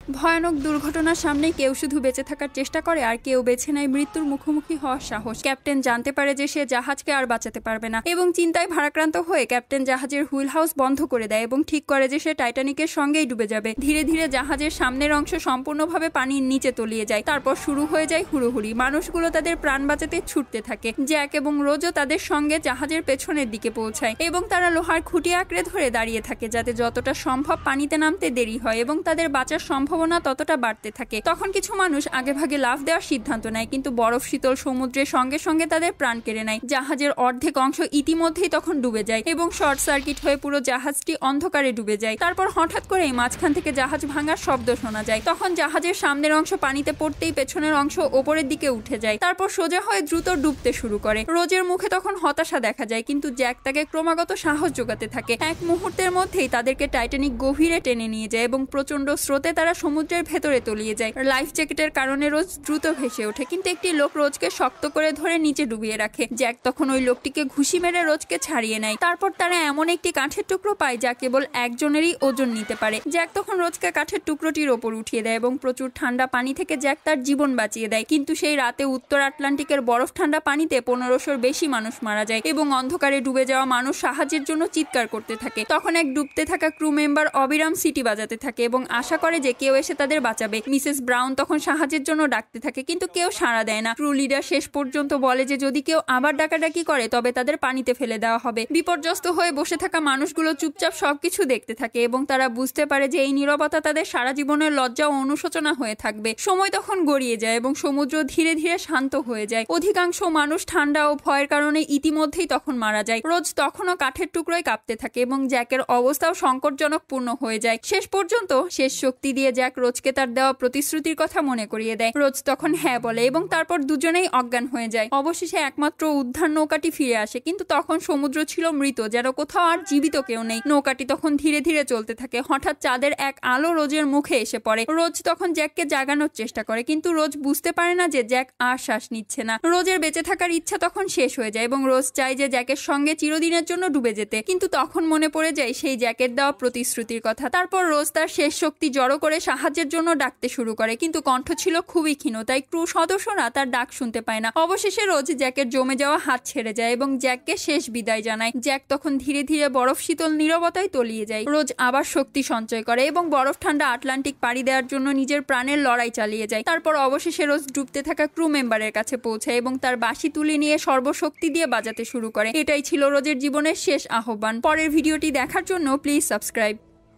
ভয়ানক দুর্ঘটনার সামনে কেউ শুধু বেঁচে থাকার চেষ্টা করে আর কেউ বেছে নেয় মৃত্যুর মুখোমুখি হওয়ার সাহস। ক্যাপ্টেন জানতে পারে যে সে জাহাজকে আর বাঁচাতে পারবে না এবং চিন্তায় ভারাক্রান্ত হয়ে ক্যাপ্টেন জাহাজের হুইল হাউস বন্ধ করে দেয় এবং ঠিক করে যে সে টাইটানিকের সঙ্গেই ডুবে যাবে। ধীরে ধীরে জাহাজের সামনের অংশ সম্পূর্ণভাবে পানির নিচে তলিয়ে যায়। তারপর শুরু হয়ে যায় হুড়োহুড়ি। মানুষগুলো তাদের প্রাণ বাঁচাতে ছুটতে থাকে। জ্যাক এবং রোজও তাদের সঙ্গে জাহাজের পেছনের দিকে পৌঁছায় এবং তারা লোহার খুঁটি আঁকড়ে ধরে দাঁড়িয়ে থাকে যাতে যতটা সম্ভব পানিতে নামতে দেরি হয় এবং তাদের বাঁচার সম্ভাবনা ততটা বাড়তে থাকে। তখন কিছু মানুষ আগেভাগে লাফ দেওয়ার সিদ্ধান্ত নেয়, কিন্তু বরফ শীতল সমুদ্রের সঙ্গে সঙ্গে তাদের প্রাণ কেড়ে নেয়। জাহাজের অর্ধেক অংশ ইতিমধ্যেই তখন ডুবে যায় এবং শর্ট সার্কিট হয়ে পুরো জাহাজটি অন্ধকারে ডুবে যায়। তারপর হঠাৎ করেই মাঝখান থেকে জাহাজ ভাঙার শব্দ শোনা যায়। তখন জাহাজের সামনের অংশ পানিতে পড়তেই পেছনের অংশ ওপরের দিকে উঠে যায়। তারপর সোজা হয়ে দ্রুত ডুবতে শুরু করে। রোজের মুখে তখন হতাশা দেখা যায়, কিন্তু জ্যাক তাকে ক্রমাগত সাহস যোগাতে থাকে। এক মুহূর্তের মধ্যেই তাদেরকে টাইটানিক গভীরে টেনে নিয়ে যায় এবং প্রচন্ড স্রোতে তারা সমুদ্রের ভেতরে তলিয়ে যায়। লাইফ জ্যাকেটের কারণে রোজ দ্রুত ভেসে ওঠে, কিন্তু একটি লোক রোজকে শক্ত করে ধরে নিচে ডুবিয়ে রাখে। জ্যাক তখন ওই লোকটিকে ঘুষি মেরে রোজকে ছাড়িয়ে নেয়। তারপর তারা এমন একটি কাঠের টুকরো পায় যা কেবল একজনেরই ওজন নিতে পারে। জ্যাক তখন রোজকে কাঠের টুকরোটির ওপর উঠিয়ে দেয় এবং প্রচুর ঠান্ডা পানি থেকে জ্যাক তার জীবন বাঁচিয়ে দেয়। কিন্তু সেই রাতে উত্তর আটলান্টিকের বরফ ঠান্ডা পানিতে 1500-র বেশি মানুষ মারা যায় এবং অন্ধকারে ডুবে যাওয়া মানুষ সাহায্যের জন্য চিৎকার করতে থাকে। তখন এক ডুবতে থাকা ক্রু মেম্বার অবিরাম সিটি বাজাতে থাকে এবং আশা করে যে কেউ এসে তাদের বাঁচাবে। মিসেস ব্রাউন তখন সাহায্যের জন্য ডাকতে থাকে, কিন্তু কেউ সাড়া দেয় না। ক্রু লিডার শেষ পর্যন্ত বলে যে যদি কেউ আবার ডাকাডাকি করে তবে তাদের পানিতে ফেলে দেওয়া হবে। বিপর্যস্ত হয়ে বসে থাকা মানুষগুলো চুপচাপ সবকিছু দেখতে থাকে এবং তারা বুঝতে পারে যে এই নীরবতা তাদের সারা জীবনের লজ্জা ও অনুশোচনা হয়ে থাকবে। সময় তখন গড়িয়ে যায় এবং সমুদ্র ধীরে ধীরে শান্ত হয়ে যায়। অধিকাংশ মানুষ ঠান্ডা ও ভয়ের কারণে ইতিমধ্যেই তখন মারা যায়। রোজ তখনও কাঠের টুকরোয় কাঁপতে থাকে এবং জ্যাকের অবস্থাও সংকটজনক পূর্ণ হয়ে যায়। শেষ পর্যন্ত শেষ শক্তি দিয়ে জ্যাক রোজকে তার দেওয়া প্রতিশ্রুতির কথা মনে করিয়ে দেয়। রোজ তখন হ্যাঁ বলে এবং তারপর দুজনেই অজ্ঞান হয়ে যায়। অবশেষে একমাত্র উদ্ধার নৌকাটি ফিরে আসে, কিন্তু তখন সমুদ্র ছিল মৃত, যেন কোথাও আর জীবিত কেউ নেই। নৌকাটি তখন ধীরে ধীরে চলতে থাকে। হঠাৎ চাঁদের এক আলো রোজের মুখে এসে পড়ে। রোজ তখন জ্যাককে জাগানোর চেষ্টা করে, কিন্তু রোজ বুঝতে পারে না যে জ্যাক আর শ্বাস নিচ্ছে না। রোজের বেঁচে থাকার ইচ্ছা তখন শেষ হয়ে যায় এবং রোজ চায় যে জ্যাকের সঙ্গে চিরদিনের জন্য ডুবে যেতে, কিন্তু তখন মনে পড়ে যায় সেই জ্যাকের দেওয়া প্রতিশ্রুতির কথা। তারপর রোজ তার শেষ শক্তি জড়ো করে সাহায্যের জন্য ডাকতে শুরু করে, কিন্তু কণ্ঠ ছিল খুবই ক্ষীণ, তাই ক্রু সদস্যরা তার ডাক শুনতে পায় না। অবশেষে রোজ জ্যাকের জমে যাওয়া হাত ছেড়ে যায় এবং জ্যাককে শেষ বিদায় জানায়। জ্যাক তখন ধীরে ধীরে বরফ শীতল নীরবতায় তলিয়ে যায়। রোজ আবার শক্তি সঞ্চয় করে এবং বরফ ঠান্ডা আটলান্টিক পাড়ি দেওয়ার জন্য নিজের প্রাণের লড়াই চালিয়ে যায়। তারপর অবশেষে রোজ ডুবতে থাকা ক্রু মেম্বারের কাছে পৌঁছায় এবং তার বাঁশি তুলে নিয়ে সর্বশক্তি দিয়ে বাজাতে শুরু করে। এটাই ছিল রোজের জীবনের শেষ আহ্বান। পরের ভিডিওটি দেখার জন্য প্লিজ সাবস্ক্রাইব।